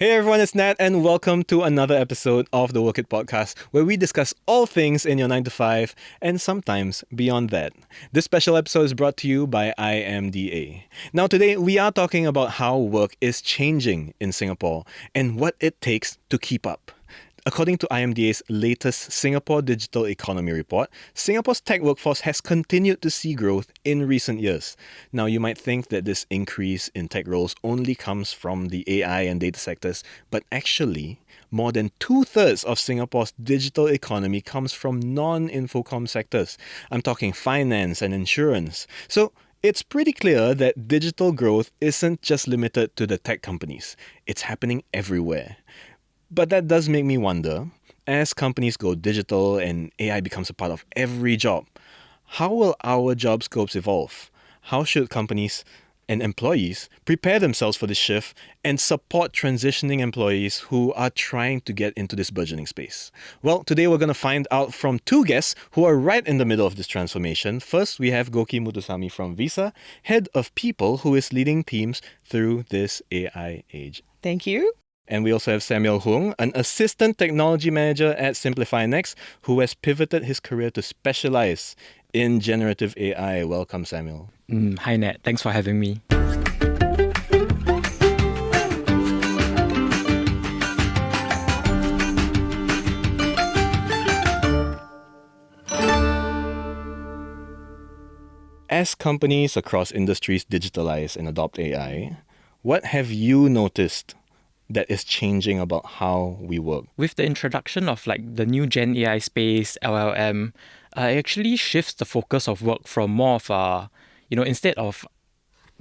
Hey everyone, it's Nat and welcome to another episode of the Work It podcast where we discuss all things in your 9 to 5 and sometimes beyond that. This special episode is brought to you by IMDA. Now today we are talking about how work is changing in Singapore and what it takes to keep up. According to IMDA's latest Singapore Digital Economy report, Singapore's tech workforce has continued to see growth in recent years. Now, you might think that this increase in tech roles only comes from the AI and data sectors, but actually, more than 2/3 of Singapore's digital economy comes from non-infocom sectors. I'm talking finance and insurance. So, it's pretty clear that digital growth isn't just limited to the tech companies. It's happening everywhere. But that does make me wonder, as companies go digital and AI becomes a part of every job, how will our job scopes evolve? How should companies and employees prepare themselves for this shift and support transitioning employees who are trying to get into this burgeoning space? Well, today we're going to find out from two guests who are right in the middle of this transformation. First, we have Goki Muthusamy from Visa, Head of People, who is leading teams through this AI age. Thank you. And we also have Samuel Hoong, an assistant technology manager at SimplifyNext, who has pivoted his career to specialize in generative AI. Welcome, Samuel. Hi, Nat. Thanks for having me. As companies across industries digitalize and adopt AI, what have you noticed that is changing about how we work? With the introduction of the new Gen AI space, LLM, it actually shifts the focus of work from more of instead of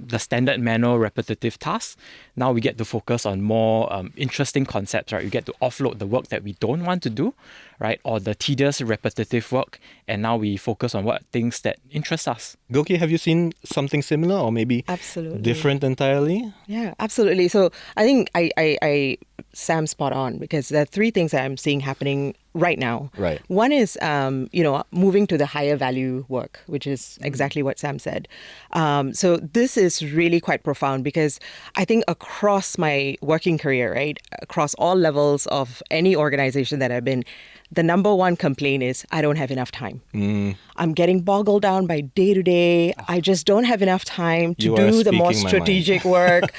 the standard manual repetitive tasks, now we get to focus on more interesting concepts, right? We get to offload the work that we don't want to do, right? Or the tedious repetitive work, and now we focus on what things that interest us. Goki, have you seen something similar or maybe Absolutely different entirely? Yeah, absolutely. So I think I Sam's spot on, because there are three things that I'm seeing happening right now. Right. One is, moving to the higher value work, which is exactly what Sam said. So this is really quite profound, because I think across my working career, right, across all levels of any organization that I've been, the number one complaint is I don't have enough time. I'm getting boggled down by day to day. I just don't have enough time to do the more strategic work,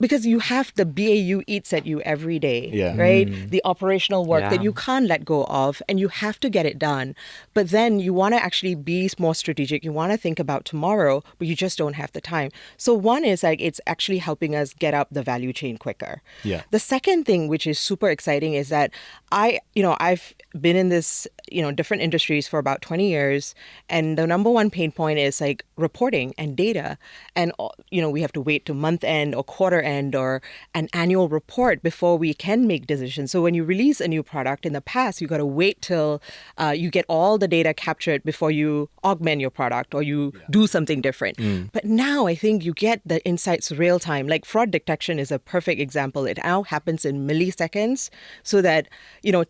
because you have the BAU eats at you every day, right? The operational work that you can't let go of, and you have to get it done. But then you want to actually be more strategic. You want to think about tomorrow, but you just don't have the time. So one is it's actually helping us get up the value chain quicker. Yeah. The second thing, which is super exciting, is that I've been in this, different industries for about 20 years. And the number one pain point is reporting and data. And, we have to wait to month end or quarter end or an annual report before we can make decisions. So when you release a new product, in the past, you got to wait till you get all the data captured before you augment your product or you do something different. But now I think you get the insights real time. Like fraud detection is a perfect example. It now happens in milliseconds, so that,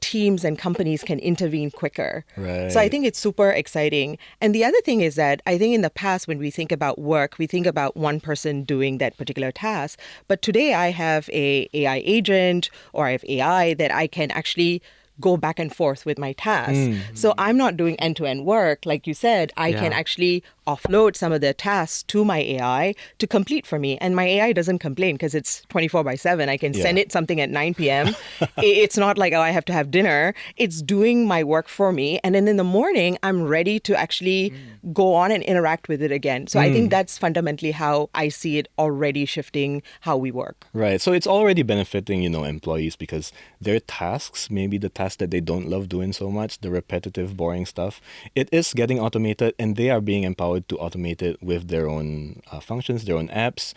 teams and companies can intervene quicker. Right. So I think it's super exciting. And the other thing is that I think in the past, when we think about work, we think about one person doing that particular task. But today I have a AI agent, or I have AI that I can actually go back and forth with my tasks. So I'm not doing end-to-end work. Like you said, I can actually offload some of the tasks to my AI to complete for me. And my AI doesn't complain, because it's 24/7. I can send it something at 9 p.m. It's not like, I have to have dinner. It's doing my work for me. And then in the morning, I'm ready to actually go on and interact with it again. So I think that's fundamentally how I see it already shifting how we work. Right. So it's already benefiting, employees, because their tasks, maybe the tasks that they don't love doing so much, the repetitive, boring stuff, it is getting automated, and they are being empowered to automate it with their own functions, their own apps,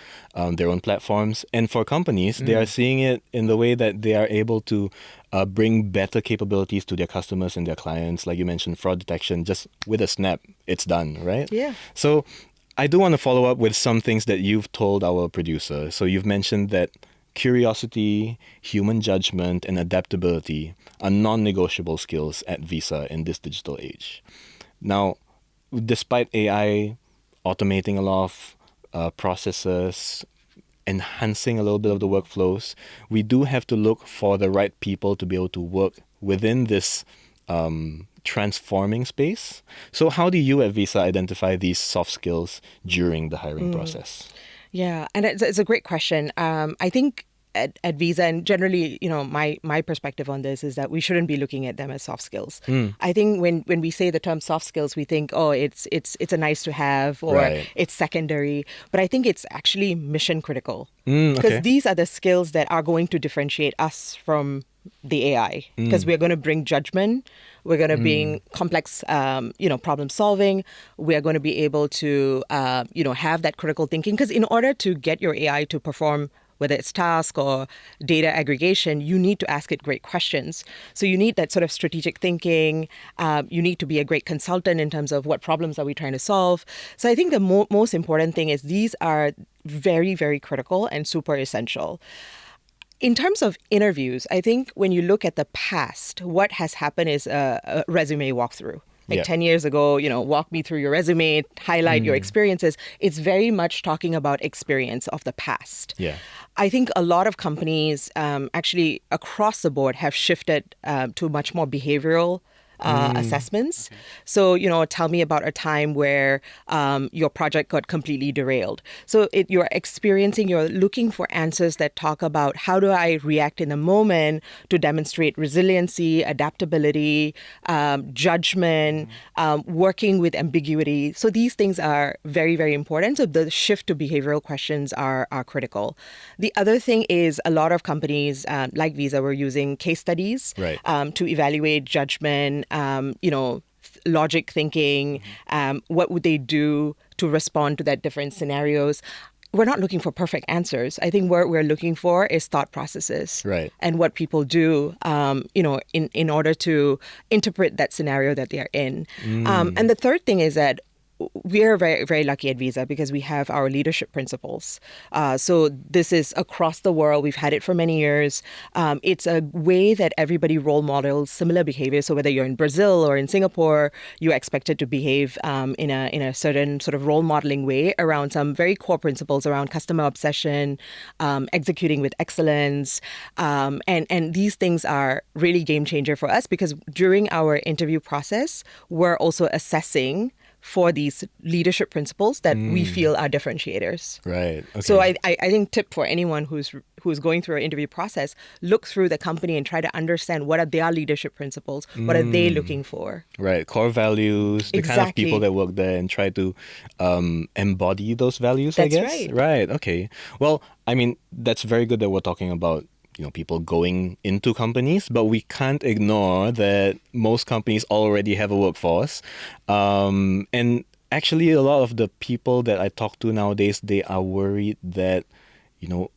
their own platforms. And for companies, they are seeing it in the way that they are able to bring better capabilities to their customers and their clients. Like you mentioned, fraud detection, just with a snap, it's done, right? Yeah. So I do want to follow up with some things that you've told our producer. So you've mentioned that curiosity, human judgment, and adaptability are non-negotiable skills at Visa in this digital age. Now, despite AI automating a lot of processes, enhancing a little bit of the workflows, we do have to look for the right people to be able to work within this transforming space. So how do you at Visa identify these soft skills during the hiring process? Yeah, and it's a great question. I think at Visa, and generally, my perspective on this is that we shouldn't be looking at them as soft skills. I think when we say the term soft skills, we think, oh, it's a nice to have, or Right. it's secondary. But I think it's actually mission critical, because Okay. these are the skills that are going to differentiate us from the AI, because we're going to bring judgment, we're going to bring complex, problem solving. We are going to be able to, have that critical thinking. Because in order to get your AI to perform, whether it's task or data aggregation, you need to ask it great questions. So you need that sort of strategic thinking. You need to be a great consultant in terms of what problems are we trying to solve. So I think the most important thing is these are very, very critical and super essential. In terms of interviews, I think when you look at the past, what has happened is a resume walkthrough. Like Yeah. 10 years ago, walk me through your resume, highlight your experiences. It's very much talking about experience of the past. Yeah. I think a lot of companies actually across the board have shifted to much more behavioral assessments. So, tell me about a time where your project got completely derailed. So you're looking for answers that talk about how do I react in the moment to demonstrate resiliency, adaptability, judgment, working with ambiguity. So these things are very, very important. So the shift to behavioral questions are critical. The other thing is a lot of companies like Visa were using case studies Right. to evaluate judgment, logic thinking, what would they do to respond to that different scenarios. We're not looking for perfect answers. I think what we're looking for is thought processes, Right. and what people do, in order to interpret that scenario that they're in. And the third thing is that we're very, very lucky at Visa because we have our leadership principles. So this is across the world. We've had it for many years. It's a way that everybody role models similar behavior. So whether you're in Brazil or in Singapore, you're expected to behave in a certain sort of role modeling way around some very core principles around customer obsession, executing with excellence. And these things are really game changer for us because during our interview process, we're also assessing for these leadership principles that we feel are differentiators. Right. Okay. So I think tip for anyone who's going through an interview process, look through the company and try to understand what are their leadership principles, what are they looking for. Right, core values, the kind of Exactly. people that work there, and try to embody those values. I That's guess. right. Okay. Well, I mean, that's very good that we're talking about people going into companies, but we can't ignore that most companies already have a workforce, and actually a lot of the people that I talk to nowadays, they are worried that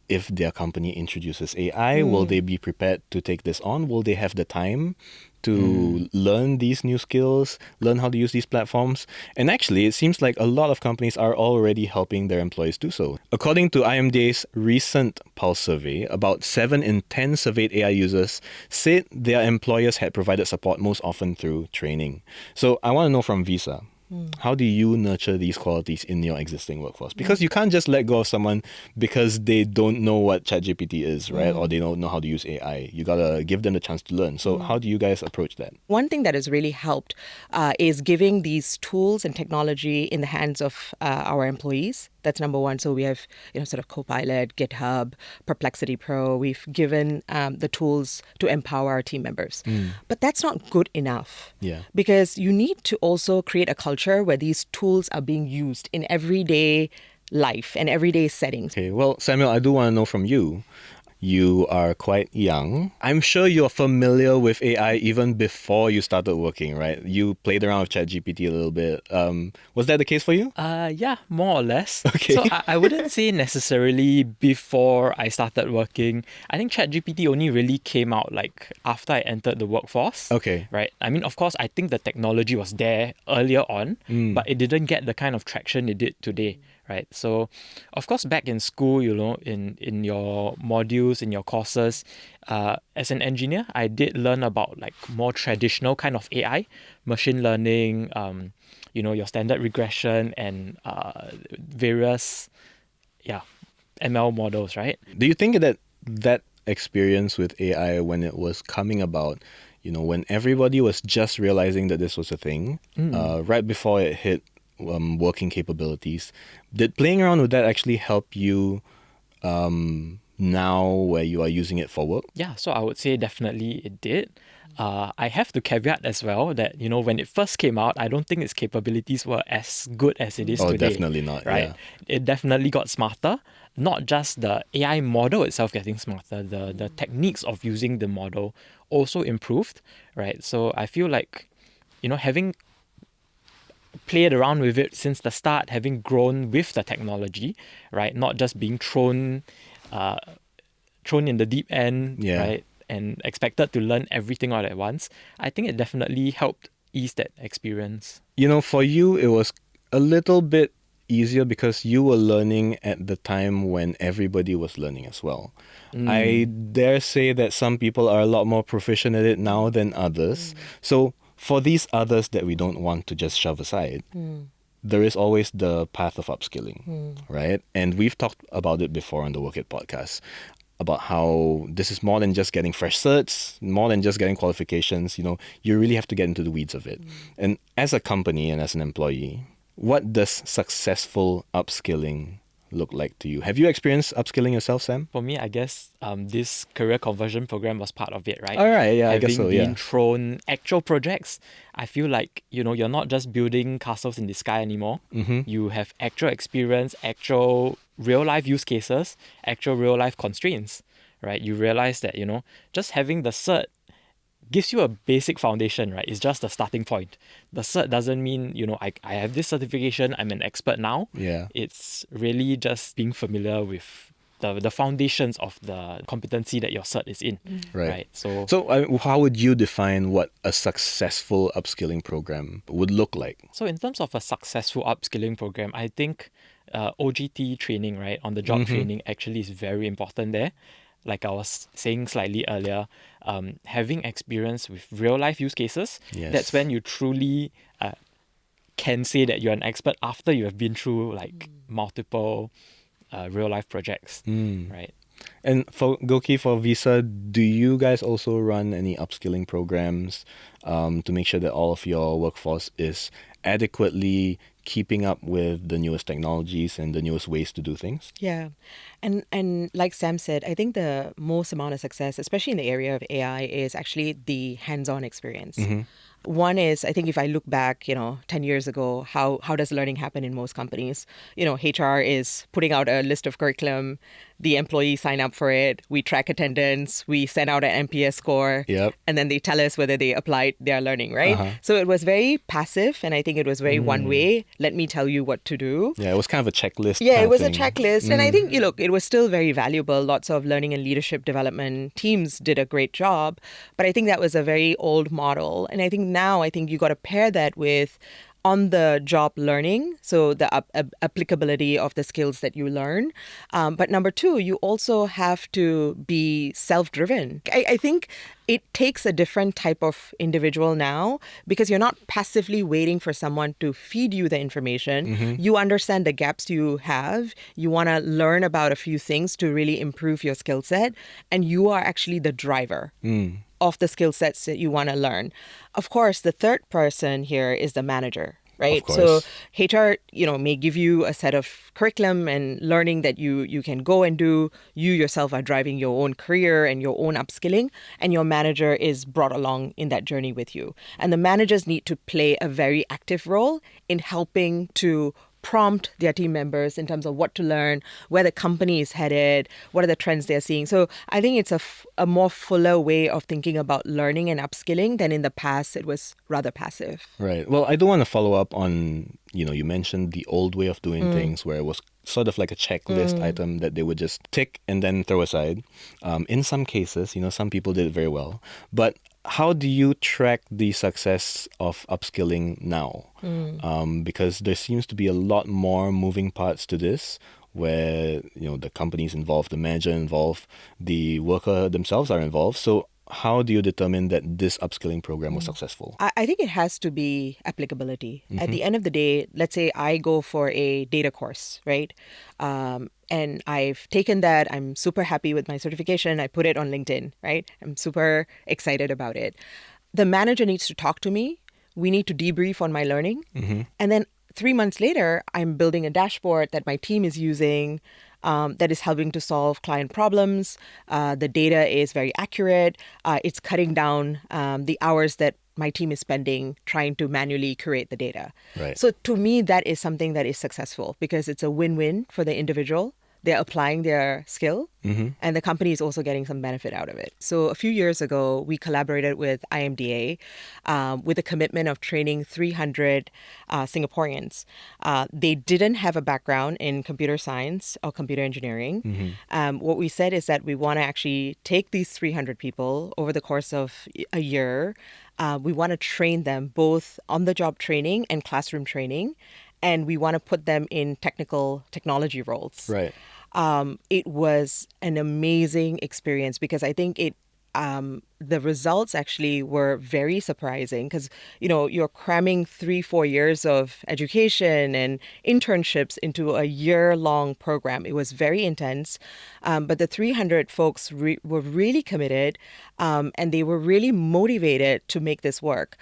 if their company introduces AI, will they be prepared to take this on? Will they have the time to learn these new skills, learn how to use these platforms? And actually, it seems like a lot of companies are already helping their employees do so. According to IMDA's recent Pulse survey, about 7 in 10 surveyed AI users said their employers had provided support most often through training. So I want to know from Visa, how do you nurture these qualities in your existing workforce? Because you can't just let go of someone because they don't know what ChatGPT is, right? Or they don't know how to use AI. You gotta give them the chance to learn. So how do you guys approach that? One thing that has really helped is giving these tools and technology in the hands of our employees. That's number one. So we have, sort of Copilot, GitHub, Perplexity Pro. We've given the tools to empower our team members. But that's not good enough. Yeah. Because you need to also create a culture where these tools are being used in everyday life and everyday settings. Okay, well, Samuel, I do want to know from you. You are quite young. I'm sure you're familiar with AI even before you started working, right? You played around with ChatGPT a little bit. Was that the case for you? Yeah, more or less. Okay. So I wouldn't say necessarily before I started working. I think ChatGPT only really came out like after I entered the workforce. Okay. Right. I mean, of course, I think the technology was there earlier on, but it didn't get the kind of traction it did today. Right. So, of course, back in school, in your modules, in your courses, as an engineer, I did learn about like more traditional kind of AI, machine learning, your standard regression and various, ML models, right? Do you think that experience with AI when it was coming about, when everybody was just realizing that this was a thing, right before it hit working capabilities, did playing around with that actually help you now where you are using it for work? Yeah, so I would say definitely it did. I have to caveat as well that, when it first came out, I don't think its capabilities were as good as it is Oh, today. definitely not, Right? yeah. It definitely got smarter. Not just the AI model itself getting smarter, the techniques of using the model also improved, right? So I feel like, having played around with it since the start, having grown with the technology, right? Not just being thrown in the deep end, Yeah. right? And expected to learn everything all at once. I think it definitely helped ease that experience. For you, it was a little bit easier because you were learning at the time when everybody was learning as well. I dare say that some people are a lot more proficient at it now than others. So for these others that we don't want to just shove aside, there is always the path of upskilling, right? And we've talked about it before on the Work It podcast, about how this is more than just getting fresh certs, more than just getting qualifications. You really have to get into the weeds of it. And as a company and as an employee, what does successful upskilling look like to you? Have you experienced upskilling yourself, Sam? For me, I guess this career conversion program was part of it, right? All right, yeah, I guess so, Having been yeah. thrown actual projects, I feel like, you're not just building castles in the sky anymore. You have actual experience, actual real life use cases, actual real life constraints, right? You realize that, just having the cert gives you a basic foundation, right? It's just a starting point. The cert doesn't mean, I have this certification, I'm an expert now. Yeah. It's really just being familiar with the foundations of the competency that your cert is in, right? So how would you define what a successful upskilling program would look like? So in terms of a successful upskilling program, I think OGT training, right, on the job training actually is very important there. Like I was saying slightly earlier, having experience with real life use cases, Yes. that's when you truly can say that you're an expert after you have been through like multiple real life projects, right? And for Goki, for Visa, do you guys also run any upskilling programs to make sure that all of your workforce is adequately keeping up with the newest technologies and the newest ways to do things? Yeah. And like Sam said, I think the most amount of success, especially in the area of AI, is actually the hands-on experience. One is, I think if I look back, 10 years ago, how does learning happen in most companies? HR is putting out a list of curriculum, the employees sign up for it, we track attendance, we send out an NPS score, Yep. and then they tell us whether they applied their learning, right? So it was very passive, and I think it was very one way. Let me tell you what to do. Yeah, it was kind of a checklist. Yeah, kind it of was a thing. checklist. And I think, it was still very valuable. Lots of learning and leadership development teams did a great job. But I think that was a very old model. And I think now, you got to pair that with on-the-job learning, so the applicability of the skills that you learn. But number two, you also have to be self-driven. I think it takes a different type of individual now because you're not passively waiting for someone to feed you the information. You understand the gaps you have. You want to learn about a few things to really improve your skill set. And you are actually the driver of the skill sets that you want to learn. Of course, the third person here is the manager, right? Of So course. HR, may give you a set of curriculum and learning that you can go and do. You yourself are driving your own career and your own upskilling, and your manager is brought along in that journey with you. And the managers need to play a very active role in helping to prompt their team members in terms of what to learn, where the company is headed, what are the trends they're seeing. So I think it's a more fuller way of thinking about learning and upskilling than in the past it was rather passive. Right. Well, I do want to follow up on, you mentioned the old way of doing things where it was sort of like a checklist item that they would just tick and then throw aside. In some cases, some people did it very well. But how do you track the success of upskilling now? Because there seems to be a lot more moving parts to this where, the company's involved, the manager involved, the worker themselves are involved. So how do you determine that this upskilling program was successful? I think it has to be applicability. At the end of the day, let's say I go for a data course, right? And I've taken that. I'm super happy with my certification. I put it on LinkedIn, right? I'm super excited about it. The manager needs to talk to me. We need to debrief on my learning. And then 3 months later, I'm building a dashboard that my team is using that is helping to solve client problems. The data is very accurate. It's cutting down the hours that my team is spending trying to manually curate the data. Right. So to me, that is something that is successful because it's a win-win for the individual. They're applying their skill, and the company is also getting some benefit out of it. So a few years ago, we collaborated with IMDA with a commitment of training 300 Singaporeans. They didn't have a background in computer science or computer engineering. What we said is that we want to actually take these 300 people over the course of a year. We want to train them both on-the-job training and classroom training, and we want to put them in technology roles. Right. It was an amazing experience because I think the results actually were very surprising because, you're cramming 3-4 years of education and internships into a year-long program. It was very intense, but the 300 folks were really committed and they were really motivated to make this work.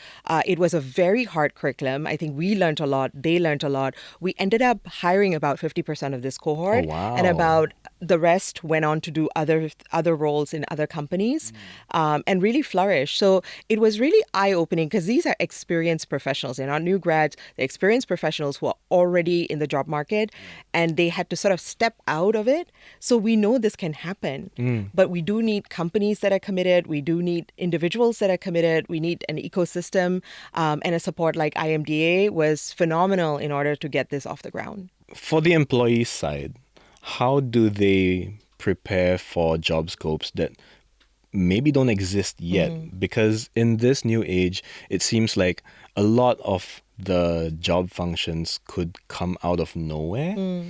It was a very hard curriculum. I think we learned a lot. They learned a lot. We ended up hiring about 50% of this cohort. Oh, wow. And about the rest went on to do other roles in other companies and really flourish. So it was really eye-opening because these are experienced professionals. They're not new grads. They're experienced professionals who are already in the job market and they had to sort of step out of it. So we know this can happen, but we do need companies that are committed. We do need individuals that are committed. We need an ecosystem, and a support like IMDA was phenomenal in order to get this off the ground. For the employee side, how do they prepare for job scopes that maybe don't exist yet? Because in this new age, it seems like a lot of the job functions could come out of nowhere.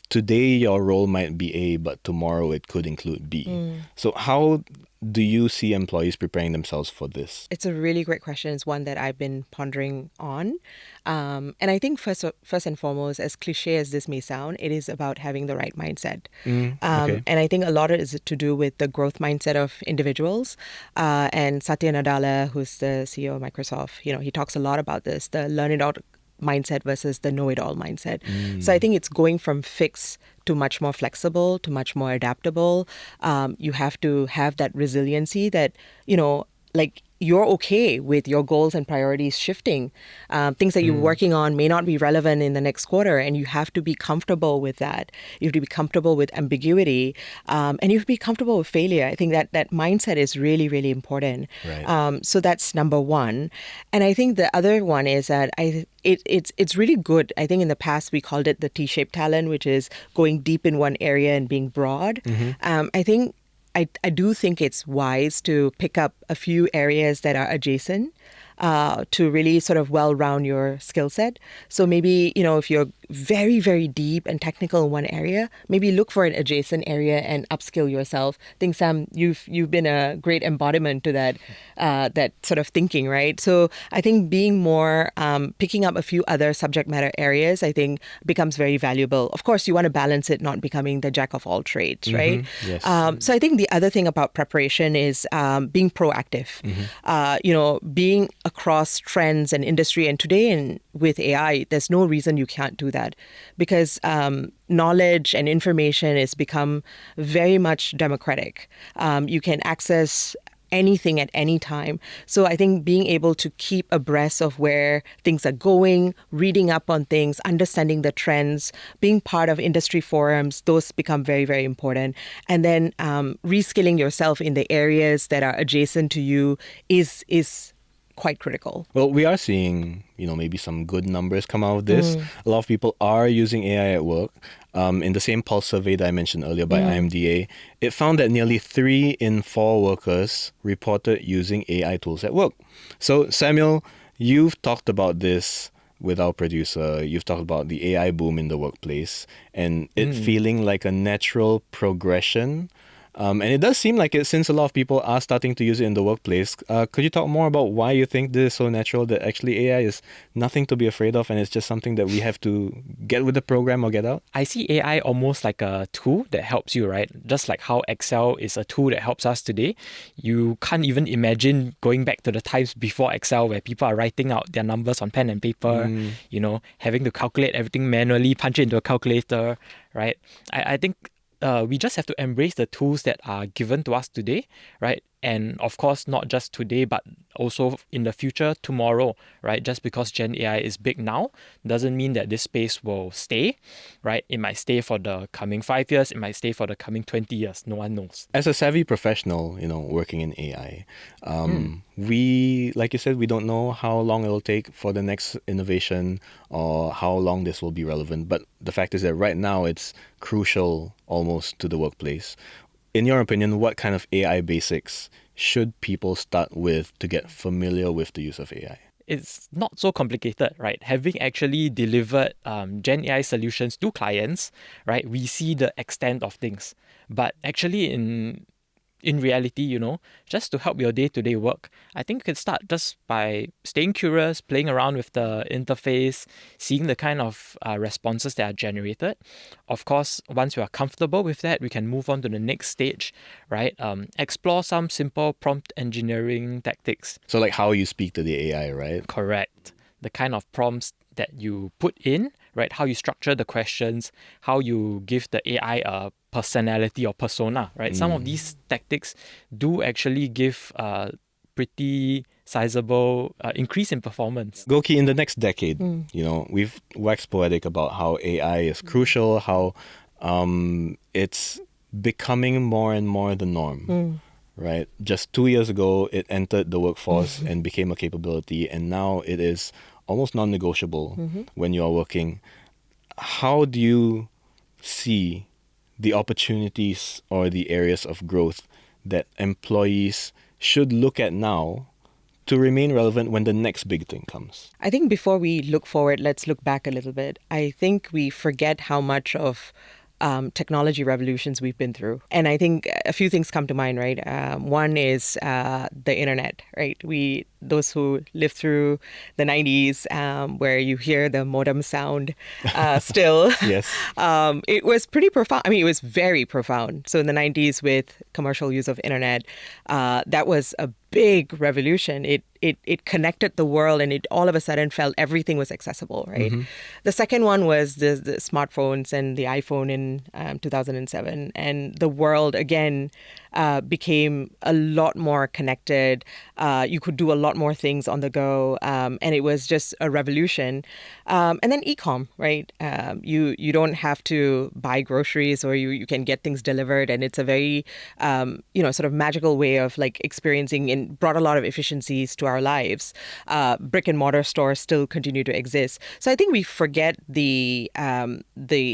Today, your role might be A, but tomorrow it could include B. So how do you see employees preparing themselves for this? It's a really great question. It's one that I've been pondering on. And I think first and foremost, as cliche as this may sound, it is about having the right mindset. Okay. And I think a lot of it is to do with the growth mindset of individuals. And Satya Nadella, who's the CEO of Microsoft, he talks a lot about this, the learn it all mindset versus the know-it-all mindset. So I think it's going from fixed to much more flexible, to much more adaptable. You have to have that resiliency that, like you're okay with your goals and priorities shifting. Things that you're working on may not be relevant in the next quarter, and you have to be comfortable with that. You have to be comfortable with ambiguity, and you have to be comfortable with failure. I think that mindset is really, really important. Right. So that's number one. And I think the other one is that it's really good. I think in the past we called it the T-shaped talent, which is going deep in one area and being broad. I do think it's wise to pick up a few areas that are adjacent to really sort of well-round your skill set. So maybe, if you're very, very deep and technical in one area, maybe look for an adjacent area and upskill yourself. I think, Sam, you've been a great embodiment to that sort of thinking, right? So I think being more, picking up a few other subject matter areas, I think becomes very valuable. Of course, you want to balance it, not becoming the jack of all trades, right? Yes. So I think the other thing about preparation is being proactive, being across trends and industry. And today with AI, there's no reason you can't do that because knowledge and information has become very much democratic. You can access anything at any time. So I think being able to keep abreast of where things are going, reading up on things, understanding the trends, being part of industry forums, those become very, very important. And then reskilling yourself in the areas that are adjacent to you is quite critical. Well, we are seeing, maybe some good numbers come out of this. A lot of people are using AI at work. In the same pulse survey that I mentioned earlier by IMDA, it found that nearly 3 in 4 workers reported using AI tools at work. So, Samuel, you've talked about this with our producer. You've talked about the AI boom in the workplace and it feeling like a natural progression And it does seem like it, since a lot of people are starting to use it in the workplace. Could you talk more about why you think this is so natural, that actually AI is nothing to be afraid of and it's just something that we have to get with the program or get out? I see AI almost like a tool that helps you, right? Just like how Excel is a tool that helps us today. You can't even imagine going back to the times before Excel where people are writing out their numbers on pen and paper, having to calculate everything manually, punch it into a calculator, right? I think we just have to embrace the tools that are given to us today, right? And of course, not just today, but also in the future, tomorrow, right? Just because Gen AI is big now doesn't mean that this space will stay, right? It might stay for the coming 5 years, it might stay for the coming 20 years. No one knows. As a savvy professional, working in AI, we, like you said, we don't know how long it will take for the next innovation or how long this will be relevant. But the fact is that right now it's crucial almost to the workplace. In your opinion, what kind of AI basics should people start with to get familiar with the use of AI? It's not so complicated, right? Having actually delivered Gen AI solutions to clients, right, we see the extent of things. But actually in reality, just to help your day-to-day work, I think you can start just by staying curious, playing around with the interface, seeing the kind of responses that are generated. Of course, once you are comfortable with that, we can move on to the next stage, right? Explore some simple prompt engineering tactics. So like how you speak to the AI, right? Correct. The kind of prompts that you put in, right? How you structure the questions, how you give the AI a personality or persona, right? Some of these tactics do actually give a pretty sizable increase in performance. Goki, in the next decade, we've waxed poetic about how AI is crucial, how it's becoming more and more the norm. Right? Just 2 years ago, it entered the workforce and became a capability, and now it is almost non-negotiable when you are working. How do you see the opportunities or the areas of growth that employees should look at now to remain relevant when the next big thing comes? I think before we look forward, let's look back a little bit. I think we forget how much of technology revolutions we've been through. And I think a few things come to mind, right? One is the internet, right? Those who lived through the 90s, where you hear the modem sound still. Yes. It was pretty profound. I mean, it was very profound. So in the 90s with commercial use of internet, that was a big revolution. It connected the world, and it all of a sudden felt everything was accessible, right? The second one was the smartphones and the iPhone in 2007. And the world, again, became a lot more connected. You could do a lot more things on the go, and it was just a revolution. And then e-com, right? You don't have to buy groceries, or you can get things delivered, and it's a very sort of magical way of like experiencing, and brought a lot of efficiencies to our lives. Brick and mortar stores still continue to exist. So I think we forget the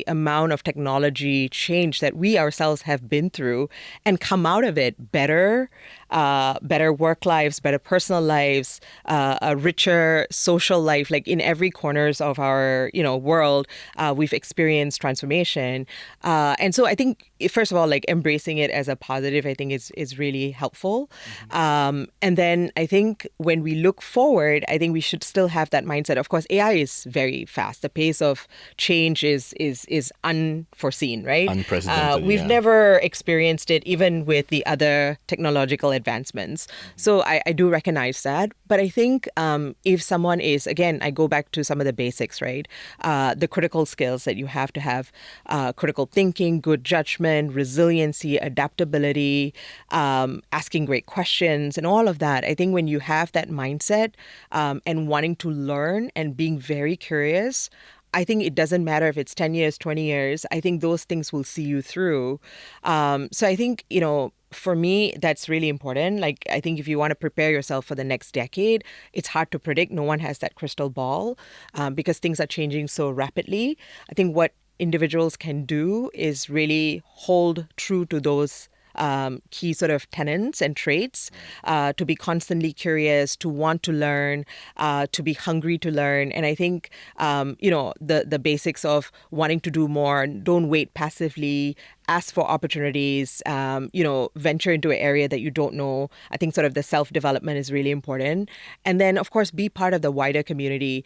amount of technology change that we ourselves have been through, and come out of it better work lives, better personal lives, a richer social life. Like in every corners of our world, we've experienced transformation, and so I think first of all, like embracing it as a positive, I think is really helpful. And then I think when we look forward, I think we should still have that mindset. Of course, AI is very fast. The pace of change is unforeseen, right? Unprecedented. We've never experienced it, even with the other technological advancements. So I do recognize that. But I think if someone is, again, I go back to some of the basics, right? The critical skills that you have to have, critical thinking, good judgment, resiliency, adaptability, asking great questions, and all of that. I think when you have that mindset and wanting to learn and being very curious, I think it doesn't matter if it's 10 years, 20 years. I think those things will see you through. So I think, for me, that's really important. Like, I think if you want to prepare yourself for the next decade, it's hard to predict. No one has that crystal ball because things are changing so rapidly. I think what individuals can do is really hold true to those key sort of tenets and traits, to be constantly curious, to want to learn, to be hungry to learn. And I think, the basics of wanting to do more, don't wait passively, ask for opportunities, venture into an area that you don't know. I think sort of the self-development is really important. And then, of course, be part of the wider community,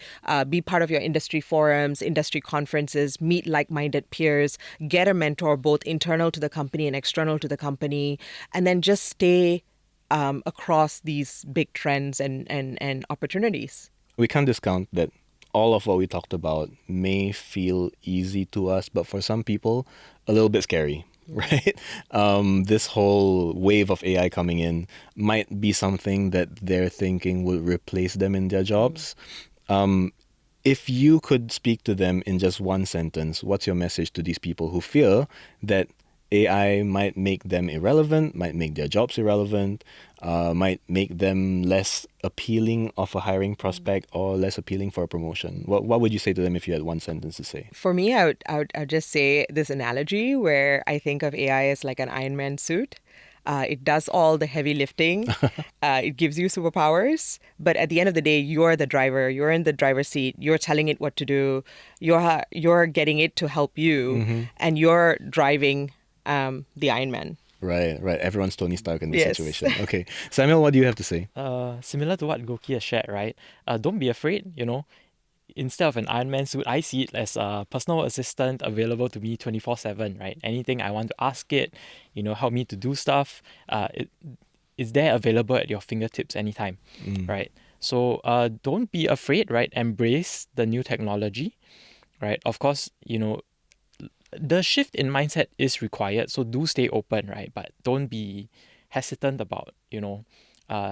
be part of your industry forums, industry conferences, meet like-minded peers, get a mentor, both internal to the company and external to the company, and then just stay across these big trends and opportunities. We can't discount that all of what we talked about may feel easy to us, but for some people, a little bit scary, right? This whole wave of AI coming in might be something that they're thinking will replace them in their jobs. If you could speak to them in just one sentence, what's your message to these people who fear that AI might make them irrelevant, might make their jobs irrelevant, might make them less appealing of a hiring prospect or less appealing for a promotion? What would you say to them if you had one sentence to say? For me, I would just say this analogy where I think of AI as like an Iron Man suit. It does all the heavy lifting. It gives you superpowers. But at the end of the day, you're the driver. You're in the driver's seat. You're telling it what to do. You're getting it to help you. And you're driving the Iron Man. Right. Everyone's Tony Stark in this Yes. situation. Okay. Samuel, what do you have to say? Similar to what Goki has shared, right? Don't be afraid, Instead of an Iron Man suit, I see it as a personal assistant available to me 24/7, right? Anything I want to ask it, help me to do stuff, it's there available at your fingertips anytime, right? So don't be afraid, right? Embrace the new technology, right? Of course, the shift in mindset is required, so do stay open, right? But don't be hesitant about,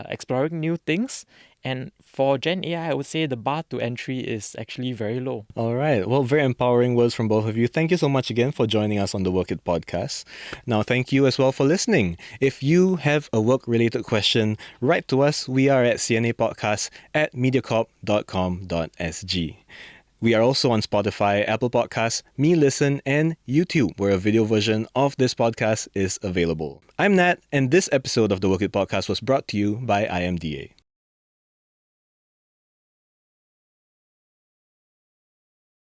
exploring new things. And for Gen AI, I would say the bar to entry is actually very low. All right. Well, very empowering words from both of you. Thank you so much again for joining us on the Work It podcast. Now, thank you as well for listening. If you have a work-related question, write to us. We are at cnapodcast@mediacorp.com.sg. We are also on Spotify, Apple Podcasts, Me Listen, and YouTube, where a video version of this podcast is available. I'm Nat, and this episode of the Work It podcast was brought to you by IMDA.